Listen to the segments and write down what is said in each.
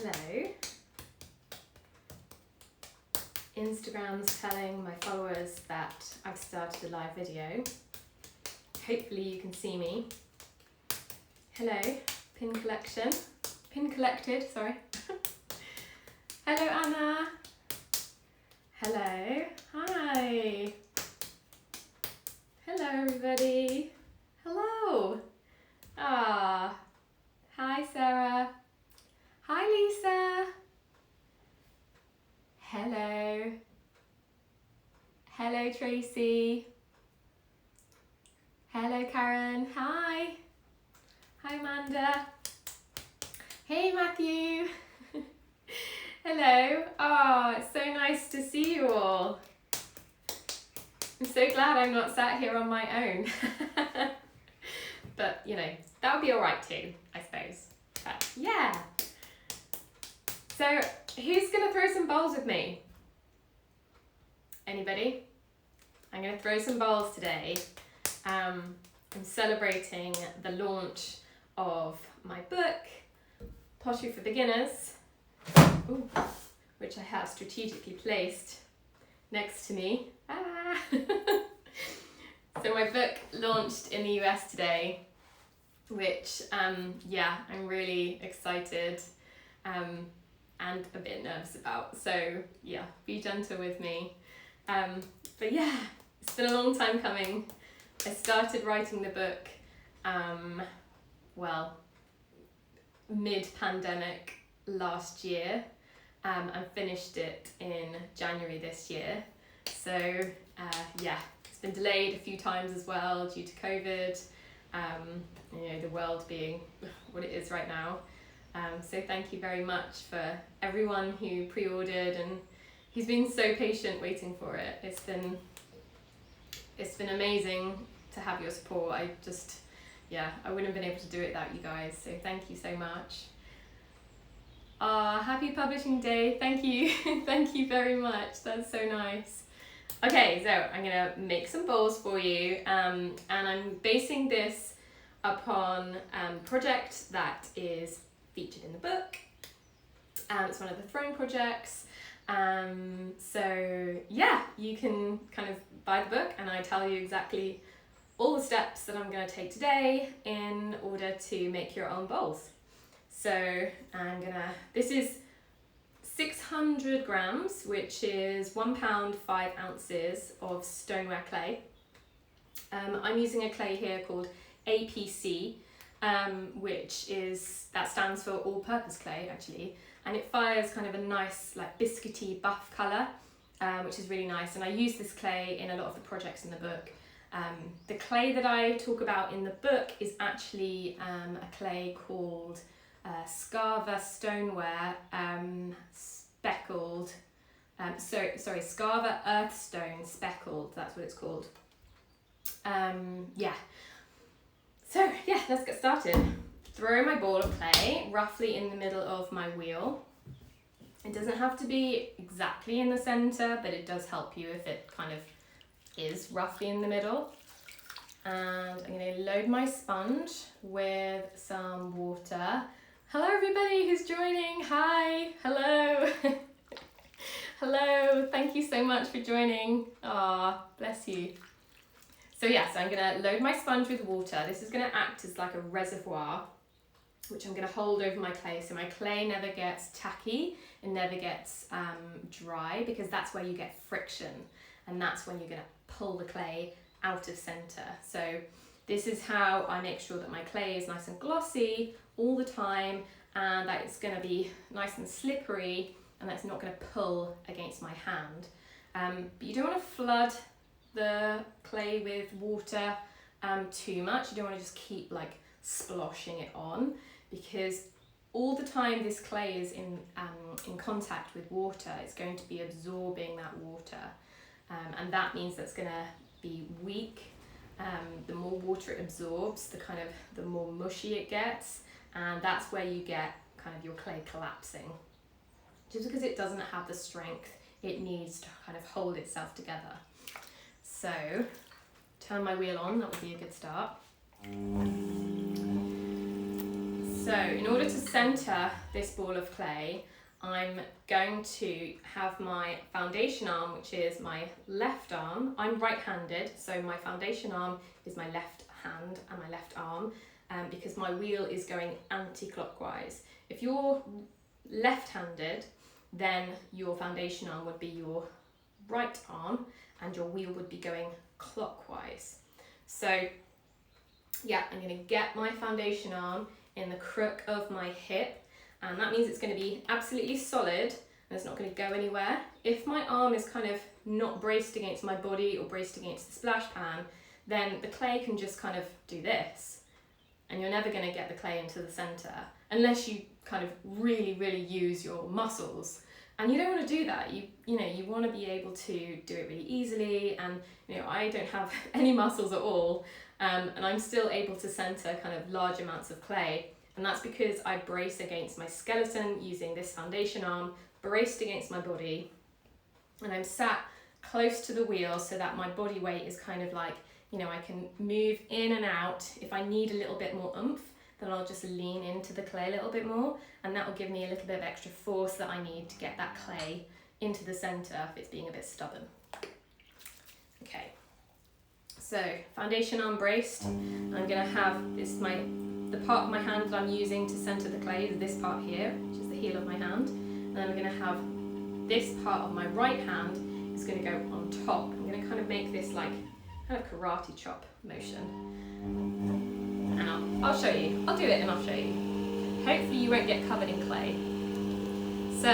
Hello. Instagram's telling my followers that I've started a live video. Hopefully you can see me. Hello, pin collected, sorry. Hello Anna. Hello, hi. Hello everybody. Hello. Ah, hi Sarah. Hi Lisa. Hello. Hello Tracy. Hello Karen. Hi. Hi Amanda. Hey Matthew. Hello. Oh, it's so nice to see you all. I'm so glad I'm not sat here on my own. But, you know, that would be alright too, I suppose. But, yeah. So, who's going to throw some bowls with me? Anybody? I'm going to throw some bowls today. I'm celebrating the launch of my book, Pottery for Beginners, which I have strategically placed next to me. So my book launched in the US today, which yeah, I'm really excited and a bit nervous about. So yeah, be gentle with me. But yeah, it's been a long time coming. I started writing the book, well, mid-pandemic last year, and finished it in January this year. So yeah, it's been delayed a few times as well due to COVID, you know, the world being what it is right now. So thank you very much for everyone who pre-ordered and who's been so patient waiting for it. It's been amazing to have your support. I wouldn't have been able to do it without you guys, so thank you so much. Happy publishing day. Thank you. Thank you very much. That's so nice. Okay, so I'm gonna make some bowls for you, and I'm basing this upon a project that is featured in the book. It's one of the throne projects. So yeah, you can kind of buy the book and I tell you exactly all the steps that I'm going to take today in order to make your own bowls. So this is 600 grams, which is 1 pound 5 ounces of stoneware clay. I'm using a clay here called APC, that stands for all-purpose clay actually, and it fires kind of a nice like biscuity buff colour, which is really nice, and I use this clay in a lot of the projects in the book. The clay that I talk about in the book is actually a clay called Scarva Stoneware Speckled, Scarva Earthstone Speckled, that's what it's called. Yeah. So yeah, let's get started. Throw my ball of clay roughly in the middle of my wheel. It doesn't have to be exactly in the center, but it does help you if it kind of is roughly in the middle. And I'm going to load my sponge with some water. Hello everybody who's joining. Hi. Hello. Hello. Thank you so much for joining. Bless you. So yeah, so I'm going to load my sponge with water. This is going to act as like a reservoir, which I'm going to hold over my clay, so my clay never gets tacky, it never gets dry, because that's where you get friction, and that's when you're going to pull the clay out of center. So this is how I make sure that my clay is nice and glossy all the time, and that it's going to be nice and slippery, and that's not going to pull against my hand. But you don't want to flood the clay with water too much. You don't want to just keep like sploshing it on, because all the time this clay is in contact with water, it's going to be absorbing that water, and that means that's going to be weak. The more water it absorbs, the more mushy it gets, and that's where you get kind of your clay collapsing, just because it doesn't have the strength it needs to kind of hold itself together. So turn my wheel on, that would be a good start. So in order to center this ball of clay, I'm going to have my foundation arm, which is my left arm. I'm right-handed, so my foundation arm is my left hand and my left arm, because my wheel is going anti-clockwise. If you're left-handed, then your foundation arm would be your right arm and your wheel would be going clockwise. So yeah, I'm going to get my foundation arm in the crook of my hip, and that means it's going to be absolutely solid and it's not going to go anywhere. If my arm is kind of not braced against my body or braced against the splash pan, then the clay can just kind of do this, and you're never going to get the clay into the center unless you kind of really use your muscles. And you don't want to do that. You want to be able to do it really easily, and I don't have any muscles at all, and I'm still able to center kind of large amounts of clay. And that's because I brace against my skeleton using this foundation arm, braced against my body, and I'm sat close to the wheel so that my body weight is kind of like, I can move in and out. If I need a little bit more oomph, then I'll just lean into the clay a little bit more, and that will give me a little bit of extra force that I need to get that clay into the center if it's being a bit stubborn. Okay, so foundation arm braced. I'm gonna have the part of my hand that I'm using to center the clay is this part here, which is the heel of my hand, and then I'm gonna have this part of my right hand is gonna go on top. I'm gonna kind of make this like kind of karate chop motion. And I'll show you. I'll do it and I'll show you. Hopefully you won't get covered in clay. So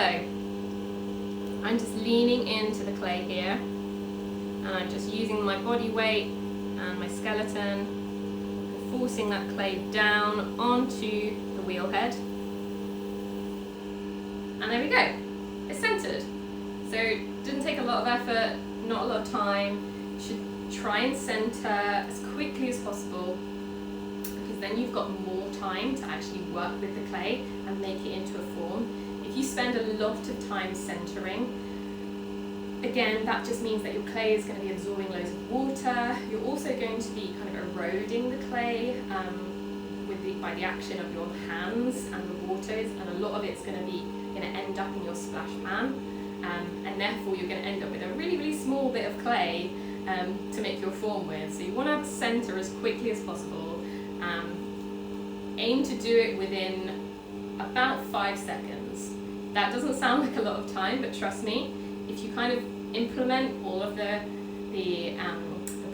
I'm just leaning into the clay here, and I'm just using my body weight and my skeleton, and forcing that clay down onto the wheel head. And there we go. It's centered. So it didn't take a lot of effort, not a lot of time. You should try and center as quickly as possible, because then you've got more time to actually work with the clay and make it into a form. If you spend a lot of time centering, again, that just means that your clay is going to be absorbing loads of water. You're also going to be kind of eroding the clay by the action of your hands and the waters, and a lot of it's going to end up in your splash pan, and therefore you're going to end up with a really small bit of clay to make your form with. So you want to center as quickly as possible. Aim to do it within about 5 seconds. That doesn't sound like a lot of time, but trust me, if you kind of implement all of the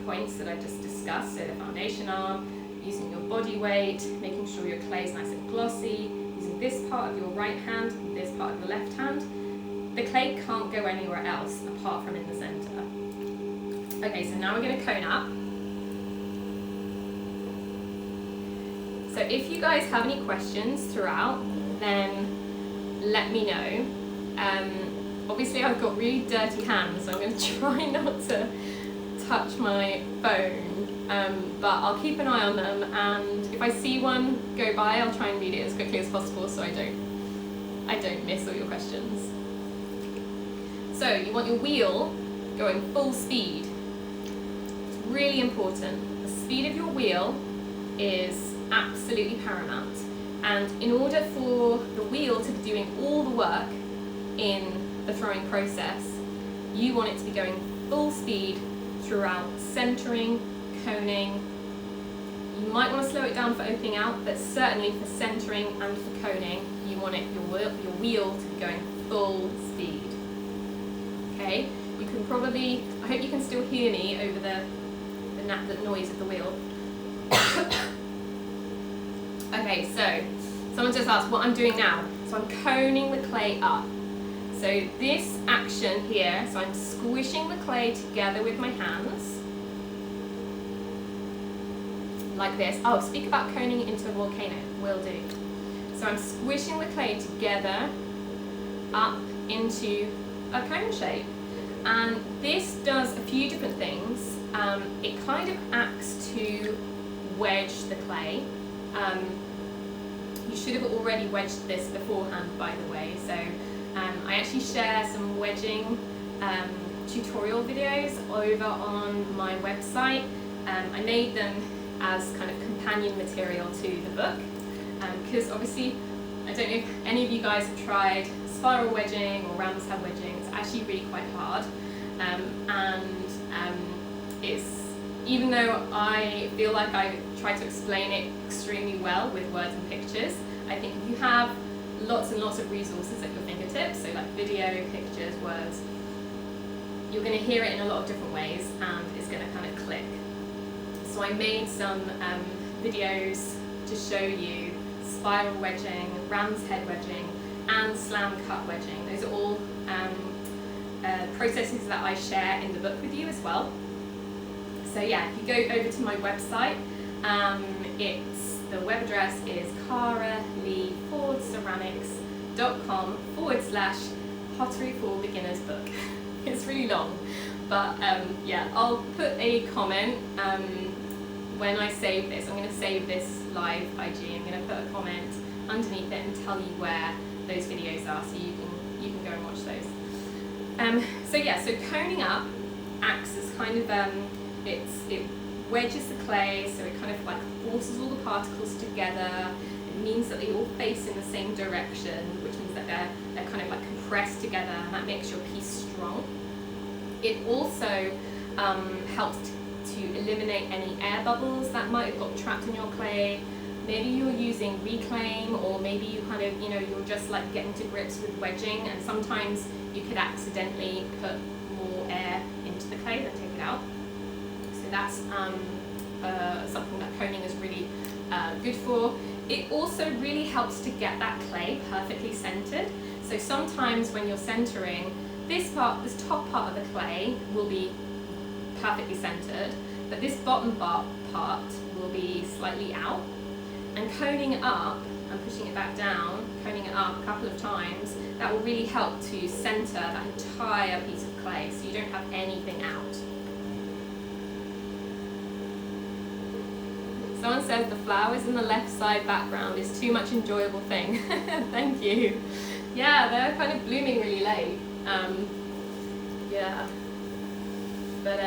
points that I just discussed, so the foundation arm, using your body weight, making sure your clay is nice and glossy, using this part of your right hand, this part of your left hand, the clay can't go anywhere else apart from in the center. Okay, so now we're going to cone up. So if you guys have any questions throughout, then let me know. Obviously I've got really dirty hands, so I'm going to try not to touch my phone, but I'll keep an eye on them, and if I see one go by, I'll try and read it as quickly as possible so I don't miss all your questions. So you want your wheel going full speed. It's really important. The speed of your wheel is absolutely paramount, and in order for the wheel to be doing all the work in the throwing process, you want it to be going full speed throughout centering, coning. You might want to slow it down for opening out, but certainly for centering and for coning, you want your wheel to be going full speed. Okay, you can probably, I hope you can still hear me over the noise of the wheel. Okay, so someone just asked what I'm doing now. So I'm coning the clay up. So this action here, so I'm squishing the clay together with my hands, like this. Oh, speak about coning it into a volcano, will do. So I'm squishing the clay together up into a cone shape. And this does a few different things. It kind of acts to wedge the clay. You should have already wedged this beforehand, by the way. So I actually share some wedging tutorial videos over on my website. I made them as kind of companion material to the book. because obviously, I don't know if any of you guys have tried spiral wedging or ram's head wedging. It's actually really quite hard, it's, even though I feel like I try to explain it extremely well with words and pictures, I think if you have lots and lots of resources at your fingertips, so like video, pictures, words, you're going to hear it in a lot of different ways and it's going to kind of click. So I made some videos to show you spiral wedging, ram's head wedging, and slam cut wedging. Those are all processes that I share in the book with you as well. So yeah, if you go over to my website, the web address is caraleeforceramics.com/pottery for beginners book. It's really long, but yeah, I'll put a comment when I save this. I'm going to save this live IG. I'm going to put a comment underneath it and tell you where those videos are, so you can go and watch those. So yeah, so coning up acts as kind of it wedges the clay, so it kind of like forces all the particles together. It means that they all face in the same direction, which means that they're kind of like compressed together, and that makes your piece strong. It also helps to eliminate any air bubbles that might have got trapped in your clay. Maybe you're using reclaim, or maybe you kind of, you're just like getting to grips with wedging, and sometimes you could accidentally put more air into the clay than take it out. So that's something that coning is really good for. It also really helps to get that clay perfectly centered. So sometimes when you're centering, this top part of the clay will be perfectly centered, but this bottom part will be slightly out. And coning up and pushing it back down, coning it up a couple of times, that will really help to center that entire piece of clay so you don't have anything out. Someone says the flowers in the left side background is too much enjoyable thing. Thank you. Yeah, they're kind of blooming really late. Yeah. But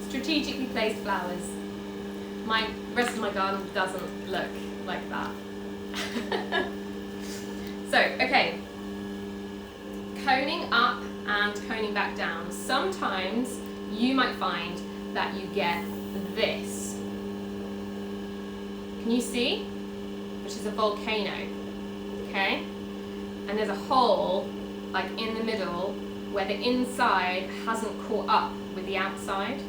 strategically placed flowers. The rest of my garden doesn't look like that. So, okay. Coning up and coning back down. Sometimes you might find that you get this. Can you see? Which is a volcano. Okay? And there's a hole like in the middle where the inside hasn't caught up with the outside.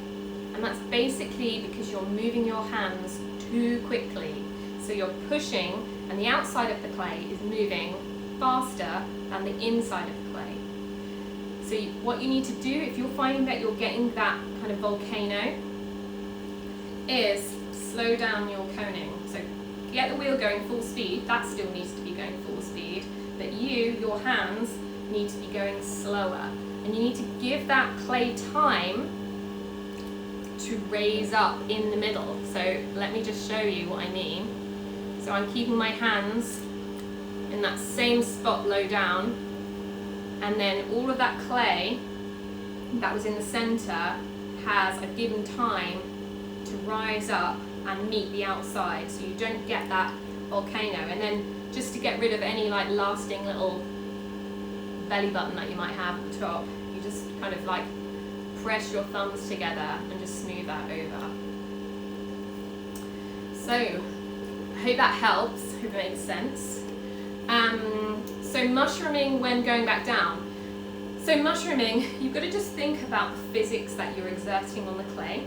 And that's basically because you're moving your hands too quickly. So you're pushing and the outside of the clay is moving faster than the inside of the clay. So what you need to do if you're finding that you're getting that kind of volcano is slow down your coning. So get the wheel going full speed, that still needs to be going full speed, but your hands need to be going slower. And you need to give that clay time to raise up in the middle. So let me just show you what I mean. So I'm keeping my hands in that same spot low down, and then all of that clay that was in the center I've given time to rise up and meet the outside, so you don't get that volcano. And then just to get rid of any like lasting little belly button that you might have at the top, you just kind of like press your thumbs together and just smooth that over. So I hope that helps, hope it makes sense. So mushrooming when going back down. So mushrooming, you've got to just think about the physics that you're exerting on the clay.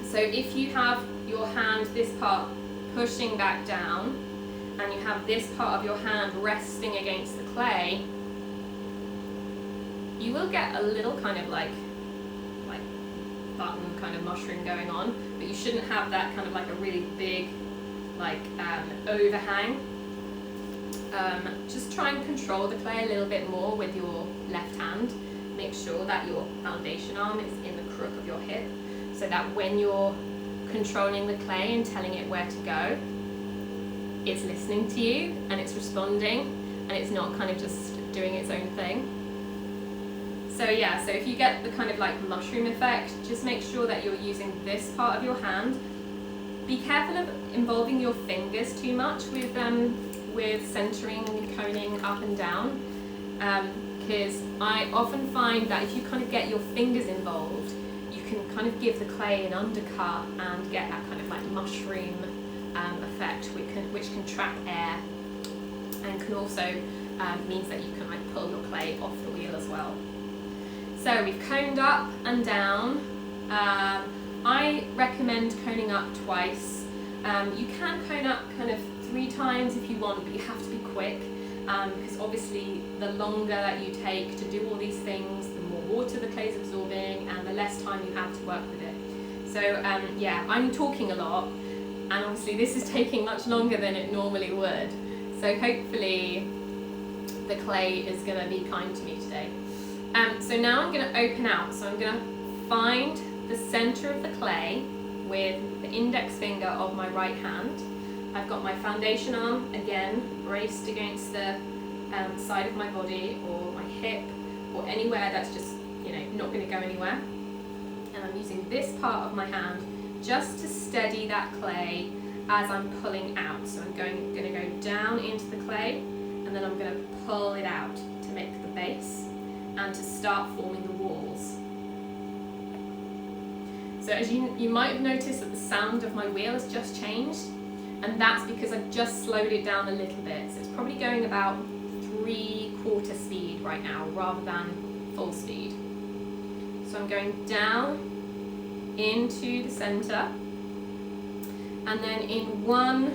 So if you have your hand, this part pushing back down, and you have this part of your hand resting against the clay, you will get a little kind of like button kind of mushroom going on, but you shouldn't have that kind of like a really big overhang. Just try and control the clay a little bit more with your left hand. Make sure that your foundation arm is in the crook of your hip, so that when you're controlling the clay and telling it where to go, it's listening to you and it's responding, and it's not kind of just doing its own thing. So yeah, so if you get the kind of like mushroom effect, just make sure that you're using this part of your hand Be careful of involving your fingers too much with centering, coning up and down, because I often find that if you kind of get your fingers involved, you can kind of give the clay an undercut and get that kind of like mushroom effect, which can trap air and can also means that you can like pull your clay off the wheel as well. So we've coned up and down. I recommend coning up twice. You can cone up kind of 3 times if you want, but you have to be quick, because obviously the longer that you take to do all these things, the more water the clay is absorbing and the less time you have to work with it. So yeah, I'm talking a lot, and obviously this is taking much longer than it normally would. So hopefully the clay is going to be kind to me today. So now I'm going to open out. So I'm going to find the center of the clay with the index finger of my right hand. I've got my foundation arm, again, braced against the side of my body or my hip or anywhere that's just, you know, not going to go anywhere. And I'm using this part of my hand just to steady that clay as I'm pulling out. So I'm going to go down into the clay, and then I'm going to pull it out to make the base and to start forming the walls. So as you might have noticed that the sound of my wheel has just changed, and that's because I've just slowed it down a little bit. So it's probably going about 3/4 speed right now rather than full speed. So I'm going down into the center, and then in one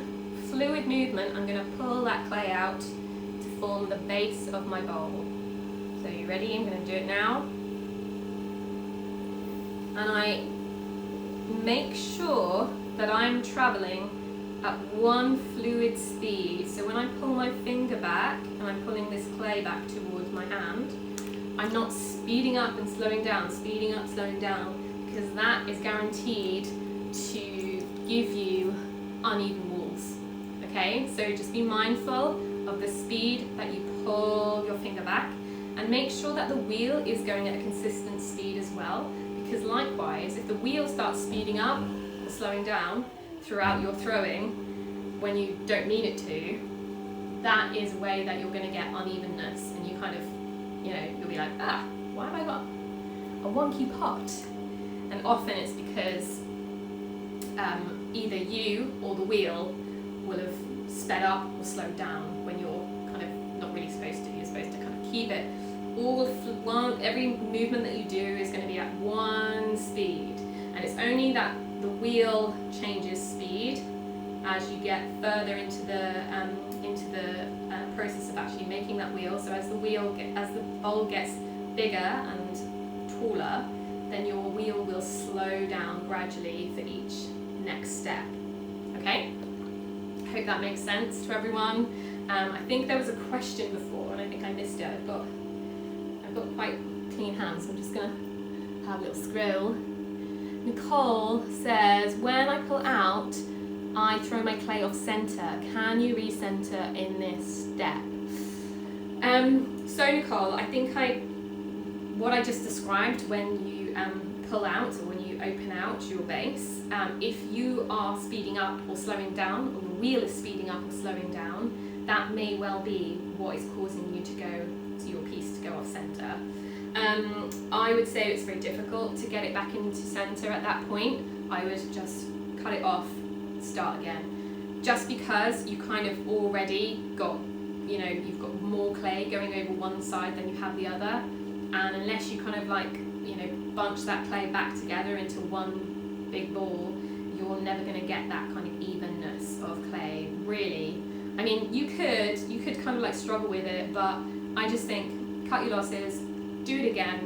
fluid movement I'm going to pull that clay out to form the base of my bowl. So you ready? I'm going to do it now. And I make sure that I'm traveling at one fluid speed. So when I pull my finger back and I'm pulling this clay back towards my hand, I'm not speeding up and slowing down, speeding up, slowing down, because that is guaranteed to give you uneven walls. Okay, so just be mindful of the speed that you pull your finger back, and make sure that the wheel is going at a consistent speed as well, because likewise, if the wheel starts speeding up or slowing down throughout your throwing when you don't mean it to, that is a way that you're going to get unevenness, and you kind of, you know, you'll be like, ah, why have I got a wonky pot? And often it's because either you or the wheel will have sped up or slowed down when you're kind of not really supposed to. You're supposed to kind of keep it every movement that you do is going to be at one speed, and it's only that the wheel changes speed as you get further into the process of actually making that wheel. So as the bowl gets bigger and taller, then your wheel will slow down gradually for each next step. Okay? I hope that makes sense to everyone. I think there was a question before and I think I missed it. I've got quite clean hands, so I'm just gonna have a little scroll. Nicole says, when I pull out, I throw my clay off center. Can you recenter in this step? So Nicole, I think what I just described when you pull out or when you open out your base, if you are speeding up or slowing down, or the wheel is speeding up or slowing down, that may well be what is causing you to your piece to go off center. I would say it's very difficult to get it back into center at that point. I would just cut it off, start again, just because you kind of already got, you know, you've got more clay going over one side than you have the other, and unless you kind of like, you know, bunch that clay back together into one big ball, you're never going to get that kind of evenness of clay, really. I mean, you could kind of like struggle with it, but I just think cut your losses, do it again,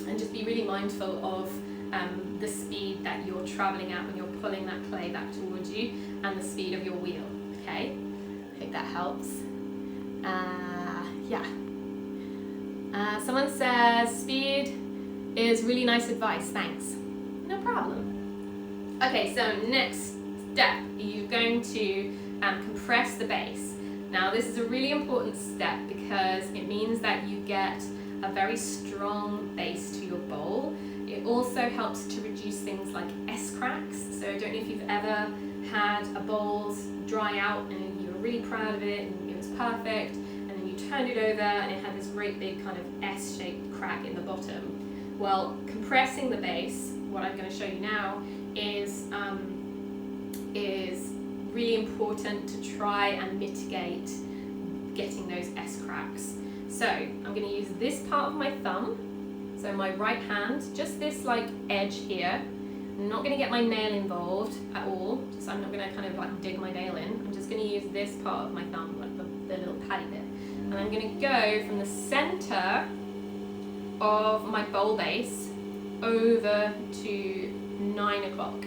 and just be really mindful of the speed that you're traveling at when you're pulling that clay back towards you, and the speed of your wheel. Okay, I hope that helps. Yeah. Someone says speed is really nice advice. Thanks. No problem. Okay, so next step, you're going to compress the base. Now this is a really important step because it means that you get a very strong base to your bowl, It also helps to reduce things like S-cracks. So I don't know if you've ever had a bowl dry out and you were really proud of it and it was perfect, and then you turned it over and it had this great big kind of S-shaped crack in the bottom. Well, compressing the base, what I'm going to show you now, is really important to try and mitigate getting those S-cracks. So I'm going to use this part of my thumb, so my right hand, just this like edge here. I'm not going to get my nail involved at all, so I'm not going to kind of like dig my nail in. I'm just going to use this part of my thumb, like the little paddy bit. And I'm going to go from the center of my bowl base over to 9 o'clock.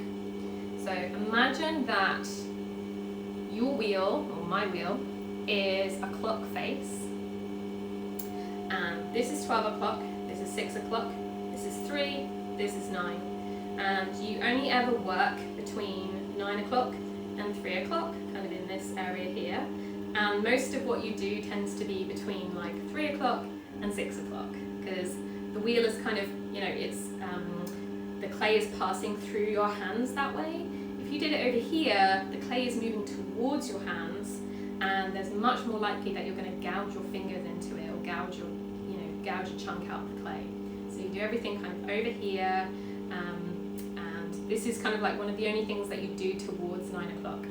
So imagine that your wheel, or my wheel, is a clock face. And this is 12 o'clock, this is 6 o'clock, this is 3, this is 9. And you only ever work between 9 o'clock and 3 o'clock, kind of in this area here. And most of what you do tends to be between like 3 o'clock and 6 o'clock, because the wheel is kind of, you know, it's the clay is passing through your hands that way. If you did it over here, the clay is moving towards your hands, and there's much more likely that you're going to gouge your fingers into it, or gouge a chunk out of the clay. So you do everything kind of over here, and this is kind of like one of the only things that you do towards 9 o'clock.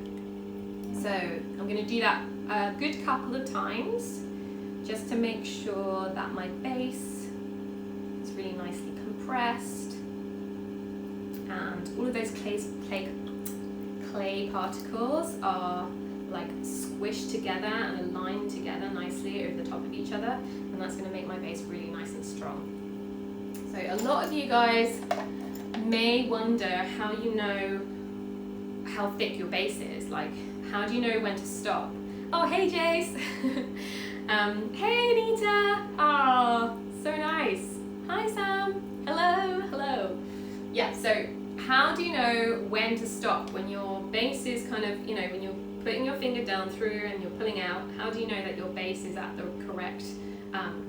So I'm going to do that a good couple of times, just to make sure that my base is really nicely compressed, and all of those clay particles are like squished together and aligned together nicely over the top of each other, and that's going to make my base really nice and strong. So a lot of you guys may wonder how you know how thick your base is. Like, how do you know when to stop? Oh, hey Jace! Hey Anita! Oh, so nice! Hi Sam! Hello, hello! Yeah, so how do you know when to stop when your base is kind of, you know, when you're putting your finger down through and you're pulling out, how do you know that your base is at the correct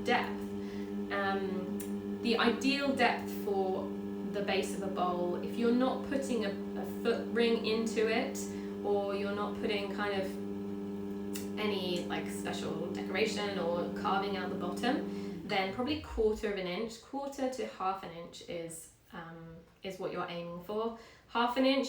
depth? The ideal depth for the base of a bowl, if you're not putting a foot ring into it, or you're not putting kind of any like special decoration or carving out the bottom, then probably quarter to half an inch is what you're aiming for. Half an inch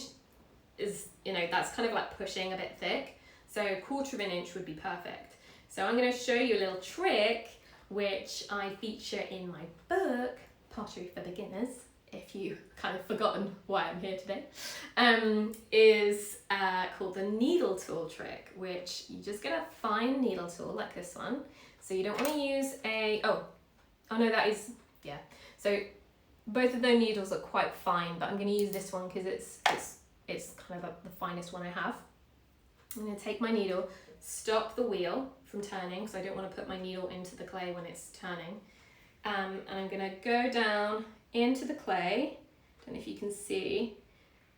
is, you know, that's kind of like pushing a bit thick, so quarter of an inch would be perfect. So I'm going to show you a little trick which I feature in my book, Pottery for Beginners, if you've kind of forgotten why I'm here today, is called the needle tool trick, which you just get a fine needle tool like this one. So you don't want to use oh no, that is, yeah. So both of those needles are quite fine, but I'm going to use this one because it's kind of the finest one I have. I'm going to take my needle, stop the wheel from turning, because I don't want to put my needle into the clay when it's turning. And I'm going to go down into the clay, don't know if you can see,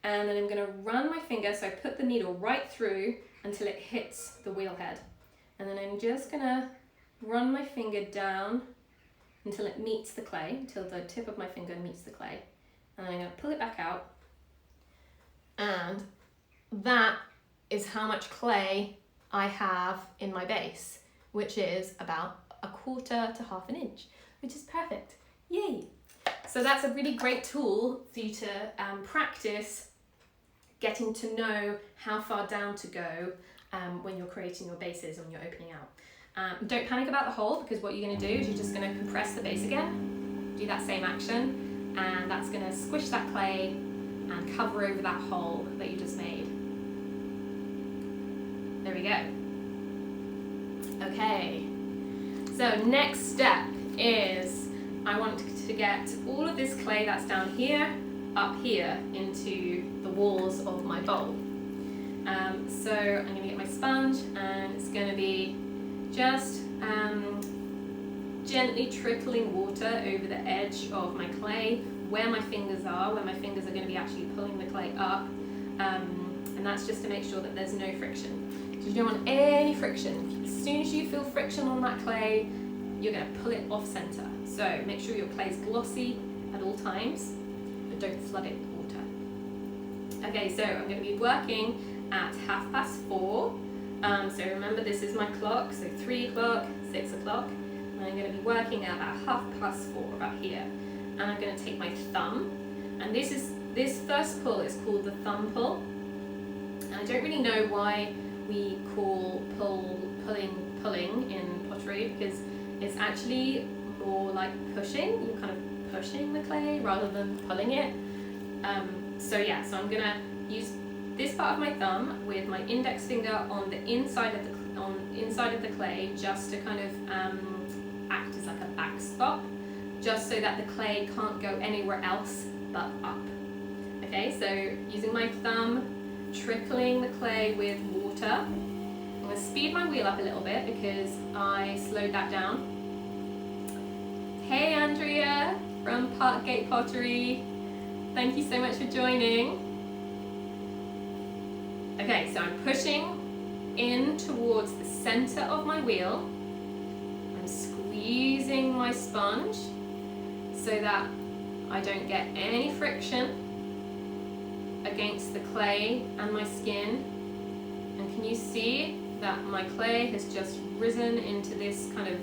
and then I'm going to run my finger, so I put the needle right through until it hits the wheel head. And then I'm just going to run my finger down until it meets the clay, until the tip of my finger meets the clay. And I'm going to pull it back out. And that is how much clay I have in my base, which is about a quarter to half an inch, which is perfect. Yay! So that's a really great tool for you to practice getting to know how far down to go when you're creating your bases when you're opening out. Don't panic about the hole, because what you're going to do is you're just going to compress the base again, do that same action, and that's going to squish that clay and cover over that hole that you just made. There we go. Okay, so next step is I want to get all of this clay that's down here up here into the walls of my bowl. So I'm going to get my sponge, and it's going to be just gently trickling water over the edge of my clay where my fingers are going to be actually pulling the clay up, and that's just to make sure that there's no friction. So you don't want any friction. As soon as you feel friction on that clay, you're going to pull it off center. So make sure your clay is glossy at all times. don't flood it with water. Okay, so I'm going to be working at 4:30. So remember, this is my clock, so 3 o'clock, 6 o'clock. And I'm going to be working at about 4:30, about here. And I'm going to take my thumb, and this first pull is called the thumb pull. And I don't really know why we call pulling in pottery, because it's actually more like pushing. You're kind of pushing the clay rather than pulling it. So I'm going to use this part of my thumb with my index finger on the inside of the clay, just to kind of act as like a backstop, just so that the clay can't go anywhere else but up. Okay, so using my thumb, trickling the clay with water. I'm going to speed my wheel up a little bit because I slowed that down. Hey Andrea from Parkgate Pottery, thank you so much for joining. Okay, so I'm pushing in towards the center of my wheel. I'm squeezing my sponge so that I don't get any friction against the clay and my skin. And can you see that my clay has just risen into this kind of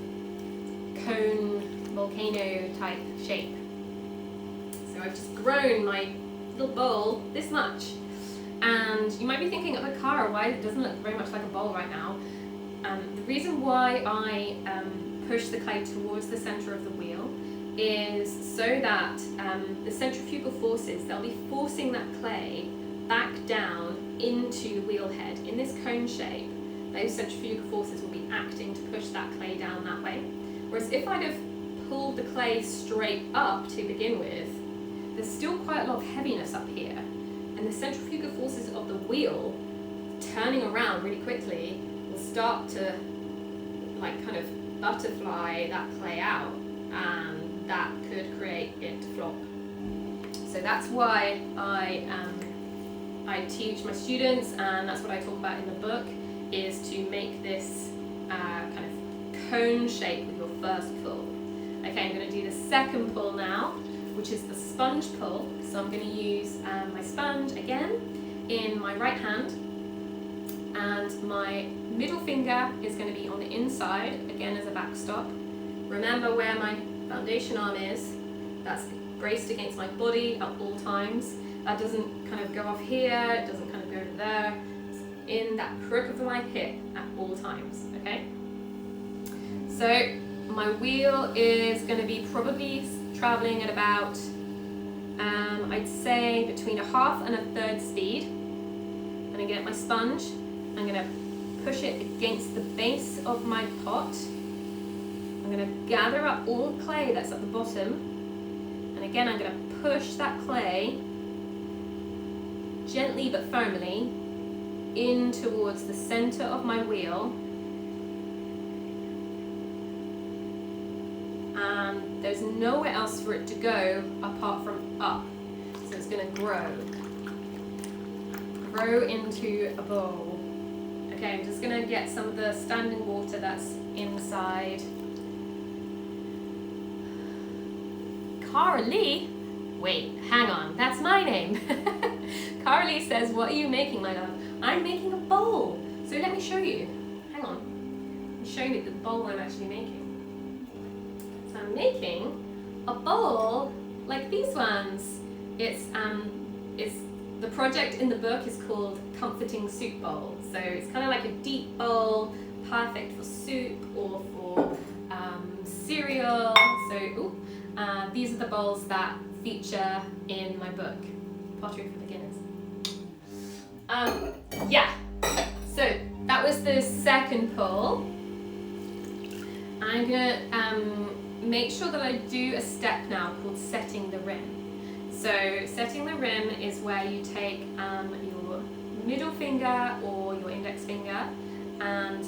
cone volcano type shape? So I've just grown my little bowl this much. And you might be thinking, of a car, why it doesn't look very much like a bowl right now. The reason why I push the clay towards the center of the wheel is so that the centrifugal forces, they'll be forcing that clay back down into the wheel head in this cone shape. Those centrifugal forces will be acting to push that clay down that way. Whereas if I'd have pulled the clay straight up to begin with, there's still quite a lot of heaviness up here. And the centrifugal forces of the wheel turning around really quickly will start to like kind of butterfly that clay out, and that could create it to flop. So that's why I teach my students, and that's what I talk about in the book, is to make this kind of cone shape with your first pull. Okay, I'm going to do the second pull now, which is the sponge pull. So I'm going to use my sponge again in my right hand, and my middle finger is going to be on the inside, again as a backstop. Remember where my foundation arm is, that's braced against my body at all times. That doesn't kind of go off here, it doesn't kind of go over there. It's in that crook of my hip at all times, okay? So my wheel is going to be probably traveling at about I'd say between 1/2 and 1/3 speed. I'm going to get my sponge, I'm going to push it against the base of my pot. I'm going to gather up all the clay that's at the bottom, and again I'm going to push that clay gently but firmly in towards the center of my wheel. And there's nowhere else for it to go apart from up. So it's going to grow into a bowl. Okay, I'm just going to get some of the standing water that's inside. Cara Lee? Wait, hang on, that's my name. Cara Lee says, what are you making, my love? I'm making a bowl. So let me show you. Hang on. I'm showing you the bowl I'm actually making. So I'm making a bowl like these ones. It's the project in the book is called Comforting Soup Bowl. So it's kind of like a deep bowl, perfect for soup or for cereal. So these are the bowls that feature in my book, Pottery for Beginners. So that was the second pull. I'm gonna make sure that I do a step now called setting the rim. So setting the rim is where you take your middle finger or your index finger and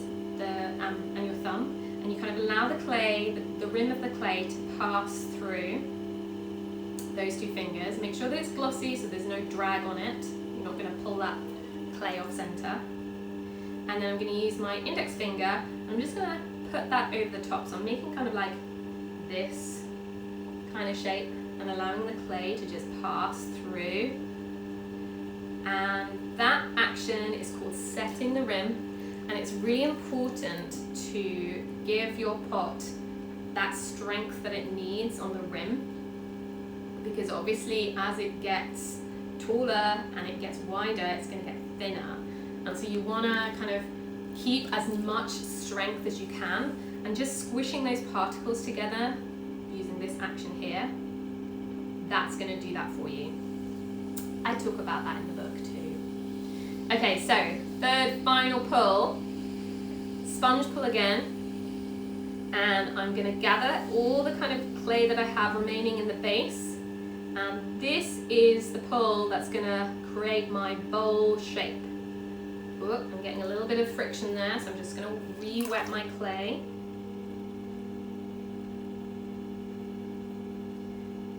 your thumb, and you kind of allow the clay, the rim of the clay, to pass through those two fingers. Make sure that it's glossy so there's no drag on it. You're not going to pull that clay off center. And then I'm going to use my index finger. I'm just going to put that over the top. So I'm making kind of like this kind of shape, and and allowing the clay to just pass through. And that action is called setting the rim. And it's really important to give your pot that strength that it needs on the rim, because obviously as it gets taller and it gets wider, it's going to get thinner. And so you want to kind of keep as much strength as you can, and just squishing those particles together using this action here, that's going to do that for you. I talk about that in the book too. Okay, so third final pull, sponge pull again, and I'm going to gather all the kind of clay that I have remaining in the base, and this is the pull that's going to create my bowl shape. Ooh, I'm getting a little bit of friction there, so I'm just going to re-wet my clay.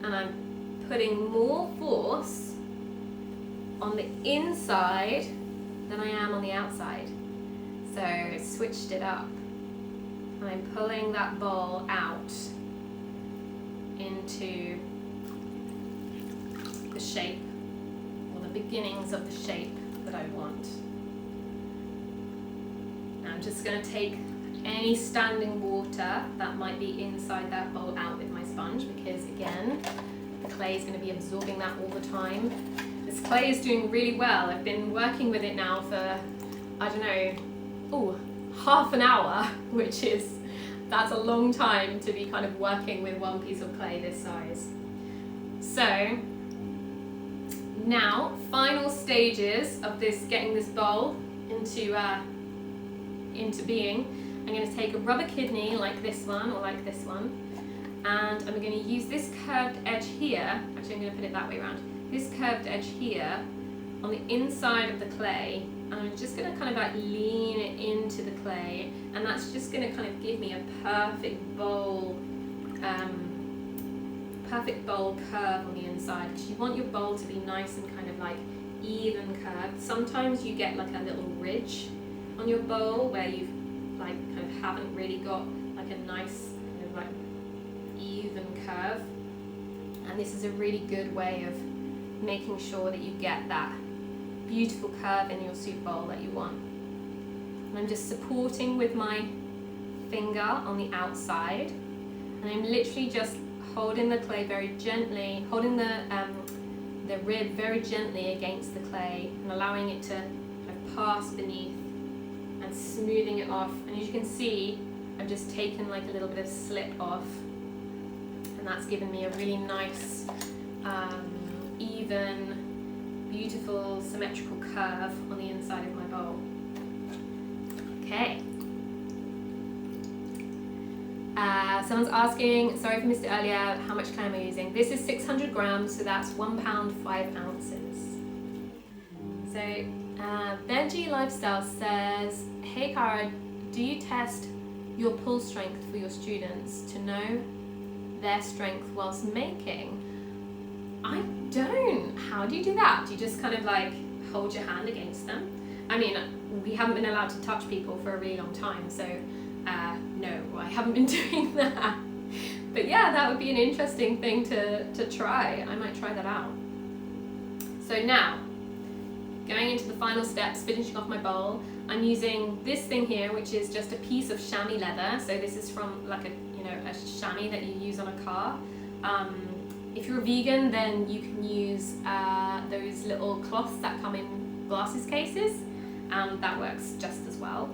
And I'm putting more force on the inside than I am on the outside. So I switched it up. And I'm pulling that bowl out into the shape, or the beginnings of the shape that I want. Now I'm just going to take any standing water that might be inside that bowl out with my sponge, because again, the clay is going to be absorbing that all the time. This clay is doing really well. I've been working with it now for, I don't know, half an hour, which is, that's a long time to be kind of working with one piece of clay this size. So now, final stages of this, getting this bowl into being. I'm going to take a rubber kidney like this one or like this one, and I'm going to use this curved edge here. Actually, I'm going to put it that way around. This curved edge here on the inside of the clay, and I'm just going to kind of like lean it into the clay, and that's just going to kind of give me a perfect bowl curve on the inside, because you want your bowl to be nice and kind of like even curved. Sometimes you get like a little ridge on your bowl where you've like kind of haven't really got like a nice kind of like even curve, and this is a really good way of making sure that you get that beautiful curve in your soup bowl that you want. And I'm just supporting with my finger on the outside, and I'm literally just holding the clay very gently, holding the rib very gently against the clay and allowing it to kind of pass beneath and smoothing it off. And as you can see, I've just taken like a little bit of slip off, and that's given me a really nice, even, beautiful, symmetrical curve on the inside of my bowl. Okay. Someone's asking, sorry if I missed it earlier, how much clay am I using? This is 600 grams, so that's 1 pound 5 ounces. So Veggie Lifestyle says, hey Cara, do you test your pull strength for your students to know their strength whilst making? I don't. How do you do that? Do you just kind of like hold your hand against them? I mean, we haven't been allowed to touch people for a really long time, so no, I haven't been doing that. But yeah, that would be an interesting thing to try. I might try that out. So now, going into the final steps, finishing off my bowl, I'm using this thing here, which is just a piece of chamois leather. So this is from like a chamois that you use on a car. If you're a vegan, then you can use those little cloths that come in glasses cases, and that works just as well.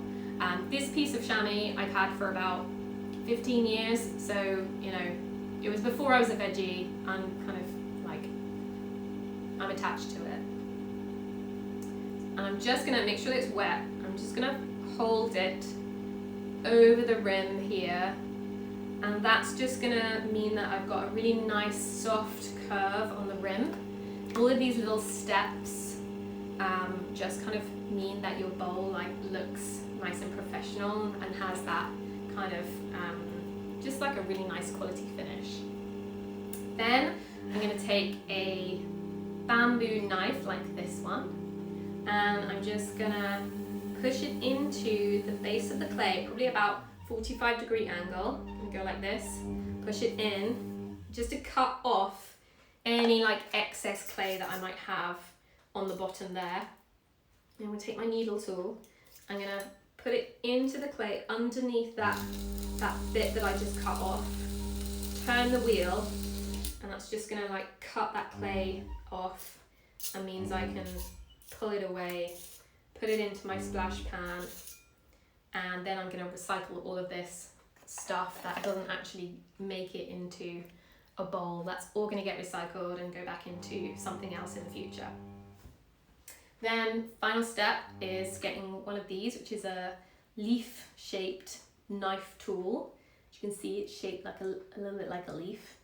This piece of chamois I've had for about 15 years, so it was before I was a veggie. I'm kind of like, I'm attached to it. And I'm just gonna make sure it's wet. I'm just gonna hold it over the rim here, and that's just gonna mean that I've got a really nice soft curve on the rim. All of these little steps just kind of mean that your bowl like looks nice and professional and has that kind of just like a really nice quality finish. Then I'm going to take a bamboo knife like this one, and I'm just going to push it into the base of the clay, probably about 45-degree angle, and go like this, push it in just to cut off any like excess clay that I might have on the bottom there. I'm going to take my needle tool. I'm going to put it into the clay underneath that bit that I just cut off. Turn the wheel, and that's just going to like cut that clay off. That means I can pull it away, put it into my splash pan, and then I'm going to recycle all of this stuff that doesn't actually make it into a bowl. That's all going to get recycled and go back into something else in the future. Then final step is getting one of these, which is a leaf shaped knife tool. As you can see, it's shaped like a little bit like a leaf.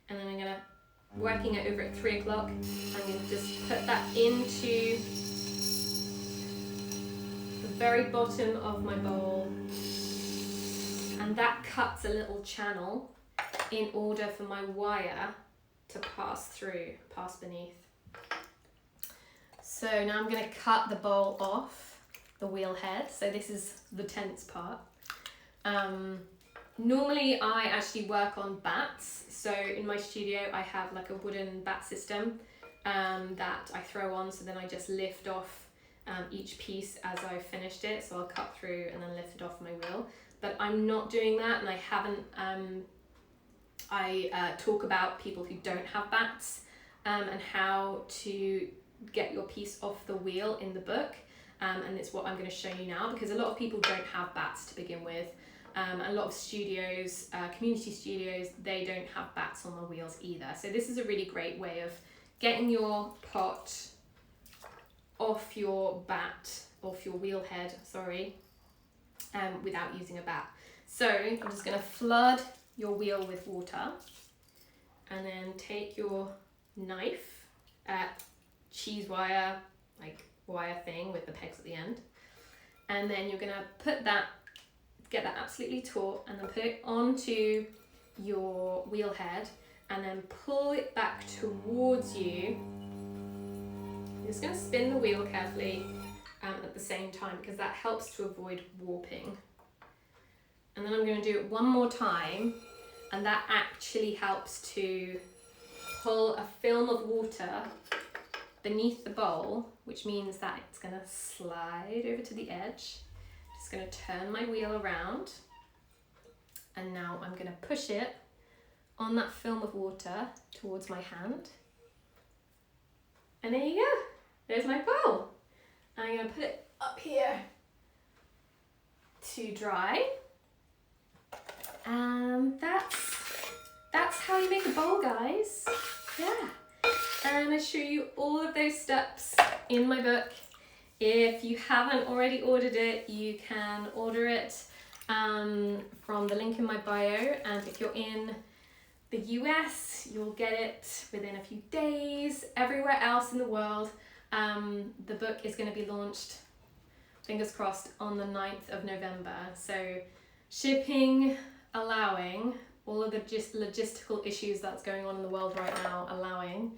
And then I'm going to, working it over at 3 o'clock, I'm going to just put that into the very bottom of my bowl. And that cuts a little channel in order for my wire to pass beneath. So now I'm going to cut the bowl off the wheel head. So this is the tense part. Normally I actually work on bats. So in my studio I have like a wooden bat system that I throw on, so then I just lift off each piece as I've finished it. So I'll cut through and then lift it off my wheel. But I'm not doing that, and I haven't, I talk about people who don't have bats and how to get your piece off the wheel in the book, and it's what I'm going to show you now, because a lot of people don't have bats to begin with. A lot of studios, community studios, they don't have bats on the wheels either. So this is a really great way of getting your pot off your wheel head, without using a bat. So I'm just going to flood your wheel with water, and then take your knife, cheese wire, like wire thing with the pegs at the end, and then you're going to get that absolutely taut, and then put it onto your wheel head, and then pull it back towards you. You're just going to spin the wheel carefully at the same time, because that helps to avoid warping. And then I'm going to do it one more time, and that actually helps to pull a film of water beneath the bowl, which means that it's going to slide over to the edge. Just going to turn my wheel around, and now I'm going to push it on that film of water towards my hand. And there you go. There's my bowl. I'm going to put it up here to dry. And that's how you make a bowl, guys. Yeah. And I show you all of those steps in my book. If you haven't already ordered it, you can order it from the link in my bio. And if you're in the US, you'll get it within a few days. Everywhere else in the world, the book is going to be launched, fingers crossed, on the 9th of November. So shipping allowing, all of the just logistical issues that's going on in the world right now allowing,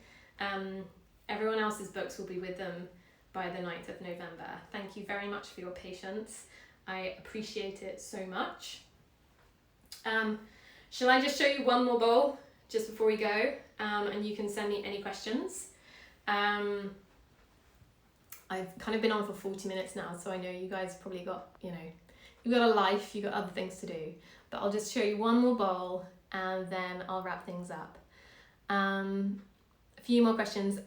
everyone else's books will be with them by the 9th of November. Thank you very much for your patience. I appreciate it so much. Shall I just show you one more bowl just before we go, and you can send me any questions. I've kind of been on for 40 minutes now, so I know you guys probably got, you've got a life, you've got other things to do, but I'll just show you one more bowl and then I'll wrap things up. A few more questions.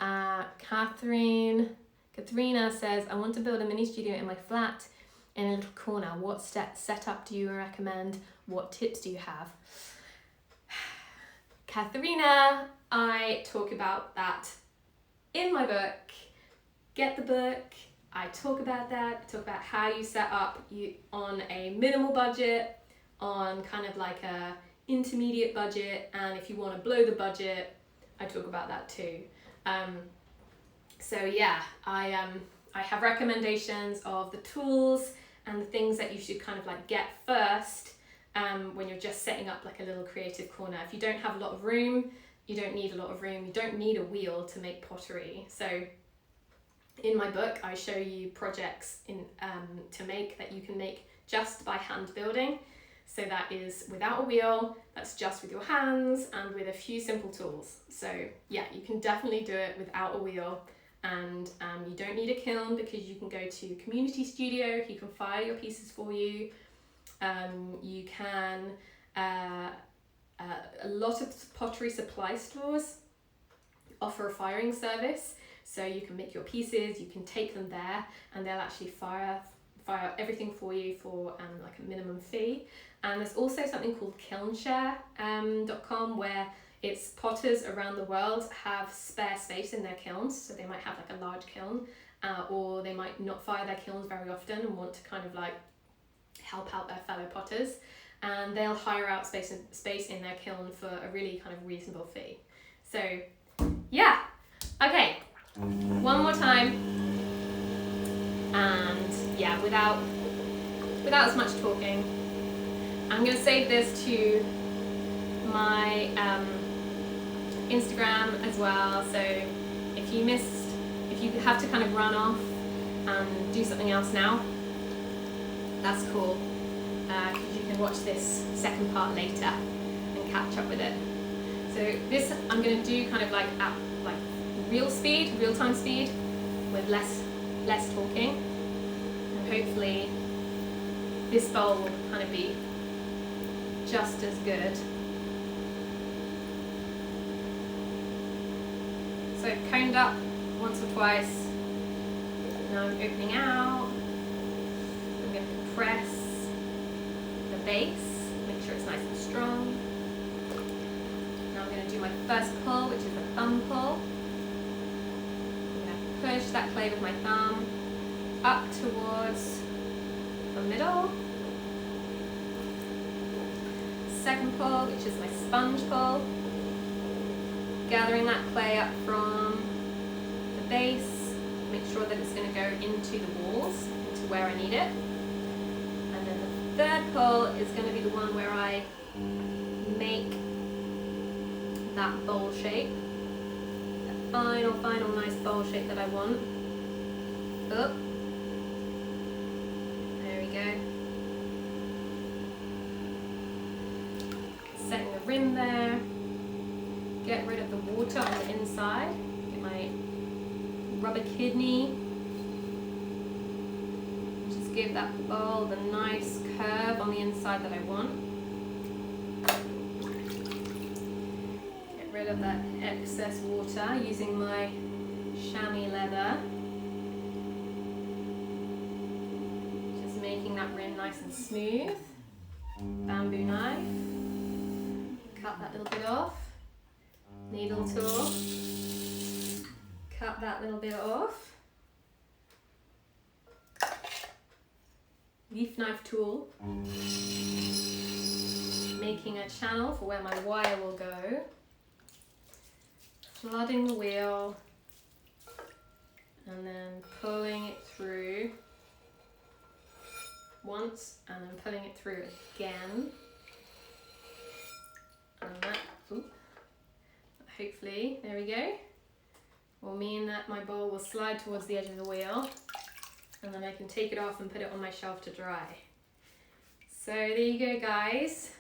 Katharina says, I want to build a mini studio in my flat in a little corner. What setup do you recommend? What tips do you have? Katharina, I talk about that in my book. Get the book. I talk about that. I talk about how you set up on a minimal budget, on kind of like a intermediate budget, and if you want to blow the budget, I talk about that too. So yeah, I have recommendations of the tools and the things that you should kind of like get first when you're just setting up like a little creative corner. If you don't have a lot of room, you don't need a lot of room. You don't need a wheel to make pottery. So in my book, I show you projects to make that you can make just by hand building. So that is without a wheel, that's just with your hands and with a few simple tools. So yeah, you can definitely do it without a wheel, and you don't need a kiln because you can go to community studio, he can fire your pieces for you. You can, a lot of pottery supply stores offer a firing service, so you can make your pieces, you can take them there and they'll actually fire everything for you for like a minimum fee. And there's also something called kilnshare.com where it's potters around the world have spare space in their kilns, so they might have like a large kiln, or they might not fire their kilns very often and want to kind of like help out their fellow potters, and they'll hire out space in their kiln for a really kind of reasonable fee. So yeah, okay, one more time, and yeah, without as much talking, I'm going to save this to my Instagram as well, so if you have to kind of run off and do something else now, that's cool, because you can watch this second part later and catch up with it. So this I'm going to do kind of like at like real-time speed, with less talking, and hopefully this bowl will kind of be just as good. So I've coned up once or twice, now I'm opening out. I'm going to compress the base, make sure it's nice and strong. Now I'm going to do my first pull, which is a thumb pull. I'm going to push that clay with my thumb up towards the middle. Second pull, which is my sponge pull. Gathering that clay up from the base, make sure that it's going to go into the walls, into where I need it. And then the third pull is going to be the one where I make that bowl shape, the final nice bowl shape that I want. Up. There we go. Setting the rim there. Get rid of the water on the inside. Get my rubber kidney. Just give that bowl the nice curve on the inside that I want. Get rid of that excess water using my chamois leather. Just making that rim nice and smooth. Bamboo knife. Cut that little bit off. Needle tool, cut that little bit off. Leaf knife tool, making a channel for where my wire will go. Flooding the wheel and then pulling it through once and then pulling it through again. And that, hopefully, there we go, will mean that my bowl will slide towards the edge of the wheel, and then I can take it off and put it on my shelf to dry. So there you go, guys.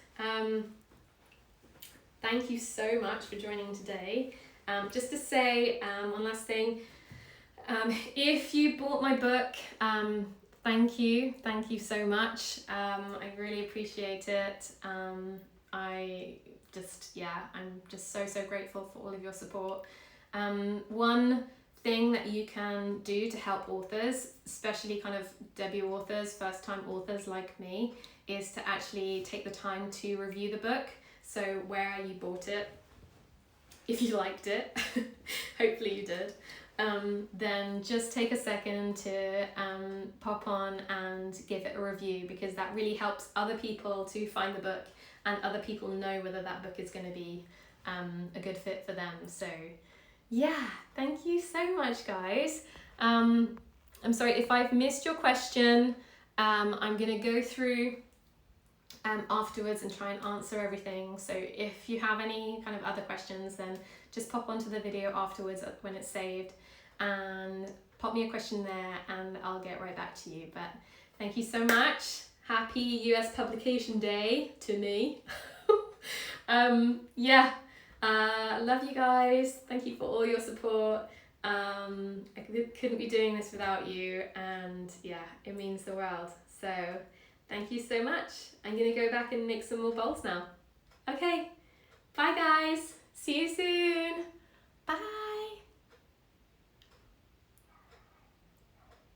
Thank you so much for joining today. Just to say one last thing, if you bought my book, thank you so much. I really appreciate it. I'm just so grateful for all of your support. One thing that you can do to help authors, especially kind of debut authors, first time authors like me, is to actually take the time to review the book. So where you bought it, if you liked it, hopefully you did, then just take a second to pop on and give it a review, because that really helps other people to find the book and other people know whether that book is going to be a good fit for them. So yeah, thank you so much, guys. I'm sorry if I've missed your question. I'm going to go through afterwards and try and answer everything. So if you have any kind of other questions, then just pop onto the video afterwards when it's saved and pop me a question there and I'll get right back to you. But thank you so much. Happy US Publication Day to me. Yeah, love you guys. Thank you for all your support. I couldn't be doing this without you, and yeah, it means the world. So thank you so much. I'm gonna go back and make some more bowls now. Okay, bye guys. See you soon.